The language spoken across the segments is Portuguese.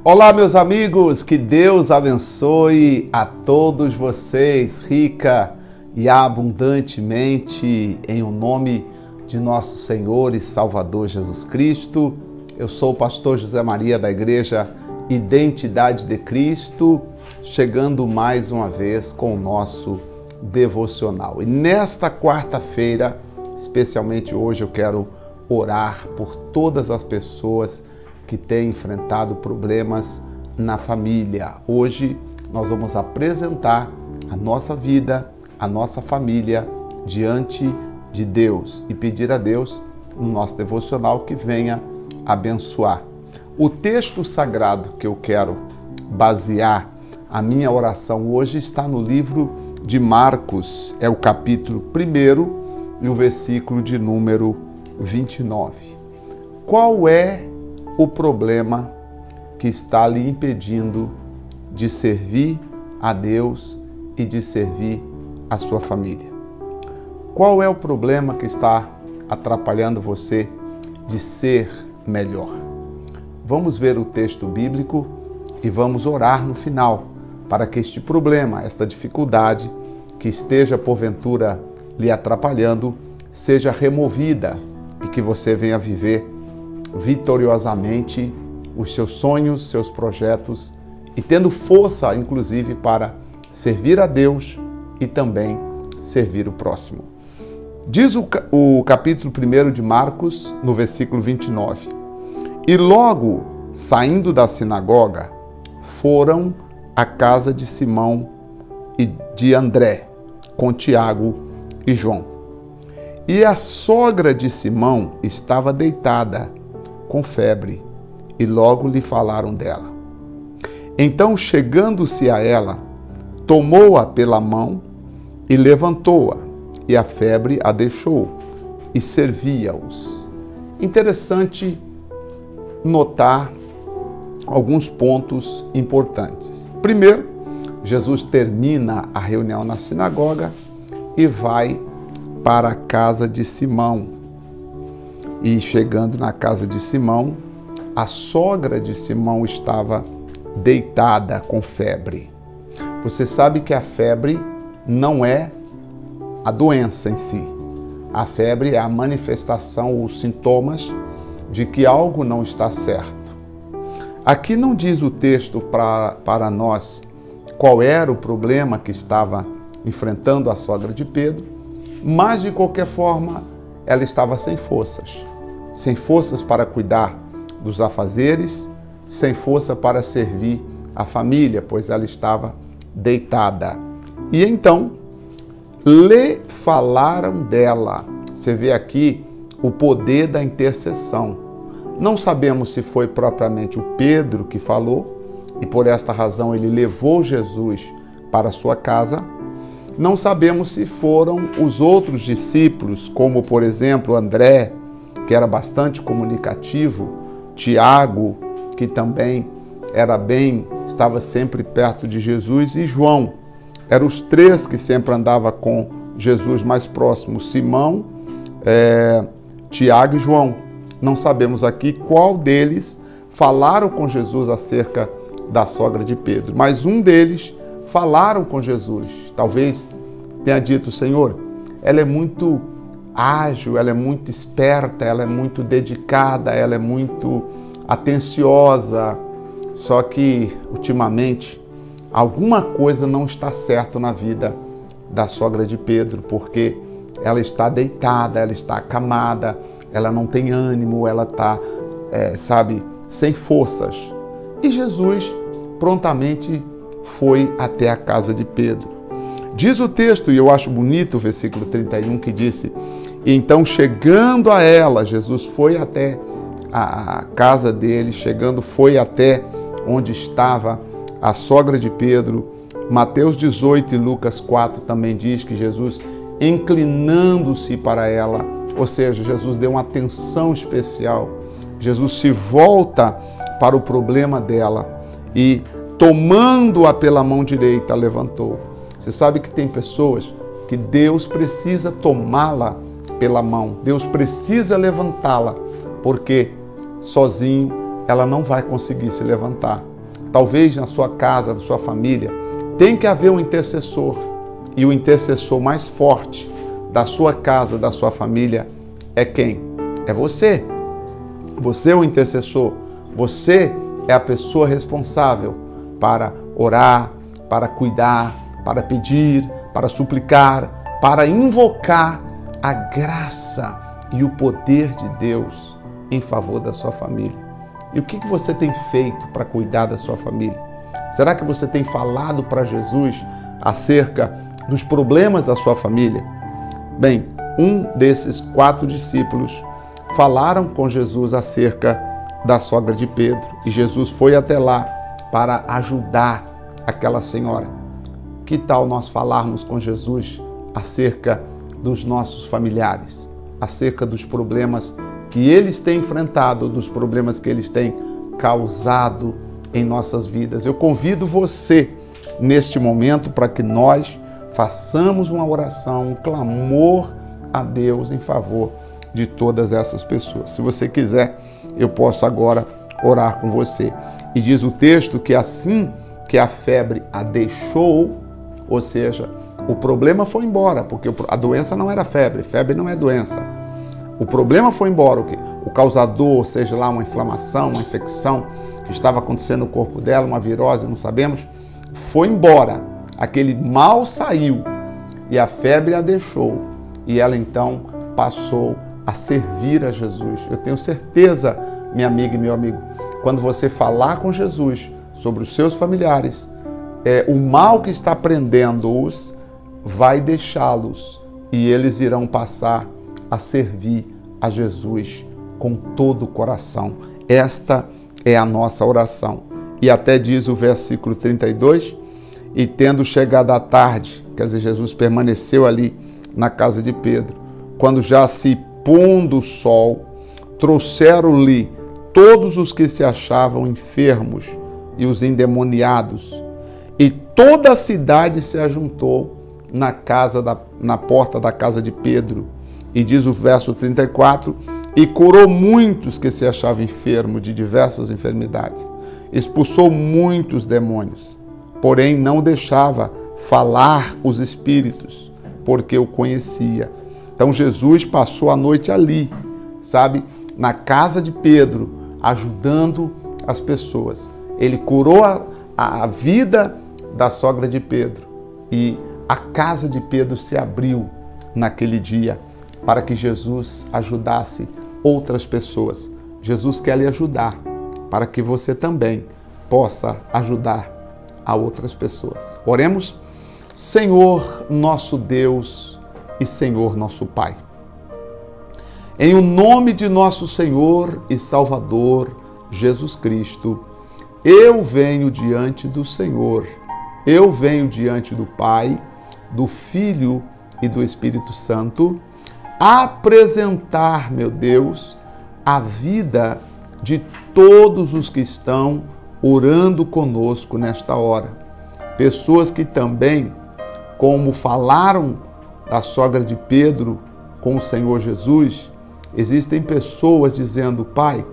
Olá, meus amigos, que Deus abençoe a todos vocês, rica e abundantemente, em o nome de nosso Senhor e Salvador Jesus Cristo. Eu sou o pastor José Maria da Igreja Identidade de Cristo, chegando mais uma vez com o nosso devocional. E nesta quarta-feira, especialmente hoje, eu quero orar por todas as pessoas que têm enfrentado problemas na família. Hoje nós vamos apresentar a nossa vida, a nossa família diante de Deus e pedir a Deus no nosso devocional que venha abençoar. O texto sagrado que eu quero basear a minha oração hoje está no livro de Marcos, é o capítulo 1 e o versículo de número 29. Qual é o problema que está lhe impedindo de servir a Deus e de servir a sua família? Qual é o problema que está atrapalhando você de ser melhor? Vamos ver o texto bíblico e vamos orar no final para que este problema, esta dificuldade que esteja porventura lhe atrapalhando, seja removida e que você venha viver vitoriosamente os seus sonhos, seus projetos e tendo força, inclusive, para servir a Deus e também servir o próximo. Diz o capítulo 1 de Marcos, no versículo 29. E logo, saindo da sinagoga, foram à casa de Simão e de André, com Tiago e João. E a sogra de Simão estava deitada com febre, e logo lhe falaram dela. Então, chegando-se a ela, tomou-a pela mão e levantou-a, e a febre a deixou, e servia-os. Interessante notar alguns pontos importantes. Primeiro, Jesus termina a reunião na sinagoga e vai para a casa de Simão. E chegando na casa de Simão, a sogra de Simão estava deitada com febre. Você sabe que a febre não é a doença em si. A febre é a manifestação ou os sintomas de que algo não está certo. Aqui não diz o texto para nós qual era o problema que estava enfrentando a sogra de Pedro, mas de qualquer forma ela estava sem forças para cuidar dos afazeres, sem força para servir a família, pois ela estava deitada. E então lhe falaram dela. Você vê aqui o poder da intercessão. Não sabemos se foi propriamente o Pedro que falou, e por esta razão ele levou Jesus para sua casa. Não sabemos se foram os outros discípulos, como por exemplo André, que era bastante comunicativo, Tiago, que também estava sempre perto de Jesus, e João. Eram os três que sempre andavam com Jesus mais próximo, Simão, Tiago e João. Não sabemos aqui qual deles falaram com Jesus acerca da sogra de Pedro, mas um deles falaram com Jesus. Talvez tenha dito: Senhor, ela é muito ágil, ela é muito esperta, ela é muito dedicada, ela é muito atenciosa, só que ultimamente alguma coisa não está certo na vida da sogra de Pedro, porque ela está deitada, ela está acamada, ela não tem ânimo, ela está, sem forças. E Jesus prontamente foi até a casa de Pedro. Diz o texto, e eu acho bonito o versículo 31, que disse: e então, chegando a ela, Jesus foi até a casa dele, foi até onde estava a sogra de Pedro. Mateus 18 e Lucas 4 também diz que Jesus, inclinando-se para ela, ou seja, Jesus deu uma atenção especial. Jesus se volta para o problema dela e, tomando-a pela mão direita, levantou. Você sabe que tem pessoas que Deus precisa tomá-la pela mão, Deus precisa levantá-la, porque sozinho ela não vai conseguir se levantar. Talvez na sua casa, na sua família, tem que haver um intercessor. E o intercessor mais forte da sua casa, da sua família, é quem? É você. Você é o intercessor. Você é a pessoa responsável para orar, para cuidar, para pedir, para suplicar, para invocar a graça e o poder de Deus em favor da sua família. E o que você tem feito para cuidar da sua família? Será que você tem falado para Jesus acerca dos problemas da sua família? Bem, um desses 4 discípulos falaram com Jesus acerca da sogra de Pedro e Jesus foi até lá para ajudar aquela senhora. Que tal nós falarmos com Jesus acerca dos nossos familiares, acerca dos problemas que eles têm enfrentado, dos problemas que eles têm causado em nossas vidas? Eu convido você neste momento para que nós façamos uma oração, um clamor a Deus em favor de todas essas pessoas. Se você quiser, eu posso agora orar com você. E diz o texto que assim que a febre a deixou, ou seja, o problema foi embora, porque a doença não era febre, febre não é doença. O problema foi embora, o causador, seja lá uma inflamação, uma infecção que estava acontecendo no corpo dela, uma virose, não sabemos, foi embora. Aquele mal saiu e a febre a deixou e ela então passou a servir a Jesus. Eu tenho certeza, minha amiga e meu amigo, quando você falar com Jesus sobre os seus familiares, o mal que está prendendo-os vai deixá-los e eles irão passar a servir a Jesus com todo o coração. Esta é a nossa oração. E até diz o versículo 32, e tendo chegado a tarde, quer dizer, Jesus permaneceu ali na casa de Pedro, quando já se pondo o sol, trouxeram-lhe todos os que se achavam enfermos e os endemoniados, e toda a cidade se ajuntou na porta da casa de Pedro. E diz o verso 34, e curou muitos que se achavam enfermos de diversas enfermidades, expulsou muitos demônios, porém não deixava falar os espíritos, porque o conhecia. Então Jesus passou a noite ali, sabe, na casa de Pedro, ajudando as pessoas. Ele curou a vida da sogra de Pedro e a casa de Pedro se abriu naquele dia para que Jesus ajudasse outras pessoas. Jesus quer lhe ajudar para que você também possa ajudar a outras pessoas. Oremos. Senhor nosso Deus e Senhor nosso Pai, em o nome de nosso Senhor e Salvador Jesus Cristo, eu venho diante do Senhor, eu venho diante do Pai, do Filho e do Espírito Santo, apresentar, meu Deus, a vida de todos os que estão orando conosco nesta hora. Pessoas que também, como falaram da sogra de Pedro com o Senhor Jesus, existem pessoas dizendo: Pai,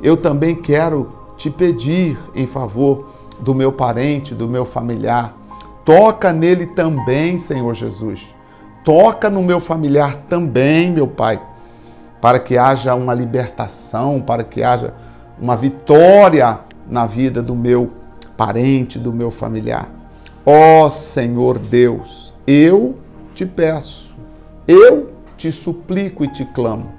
eu também quero te pedir em favor do meu parente, do meu familiar. Toca nele também, Senhor Jesus. Toca no meu familiar também, meu Pai, para que haja uma libertação, para que haja uma vitória na vida do meu parente, do meu familiar. Ó Senhor Deus, eu te peço, eu te suplico e te clamo,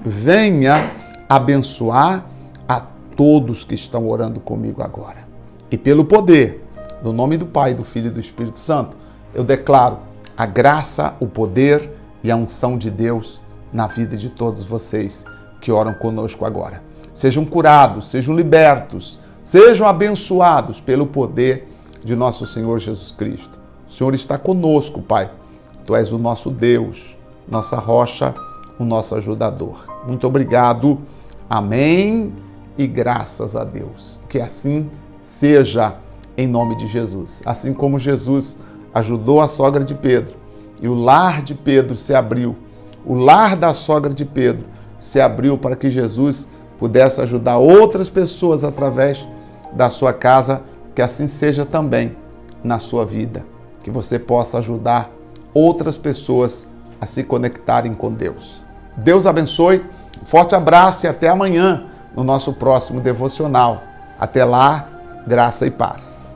venha abençoar a todos que estão orando comigo agora. E pelo poder, no nome do Pai, do Filho e do Espírito Santo, eu declaro a graça, o poder e a unção de Deus na vida de todos vocês que oram conosco agora. Sejam curados, sejam libertos, sejam abençoados pelo poder de nosso Senhor Jesus Cristo. O Senhor está conosco, Pai. Tu és o nosso Deus, nossa rocha, o nosso ajudador. Muito obrigado. Amém e graças a Deus. Que assim seja em nome de Jesus. Assim como Jesus ajudou a sogra de Pedro e o lar de Pedro se abriu, o lar da sogra de Pedro se abriu para que Jesus pudesse ajudar outras pessoas através da sua casa, que assim seja também na sua vida. Que você possa ajudar outras pessoas a se conectarem com Deus. Deus abençoe, um forte abraço e até amanhã no nosso próximo devocional. Até lá, graça e paz.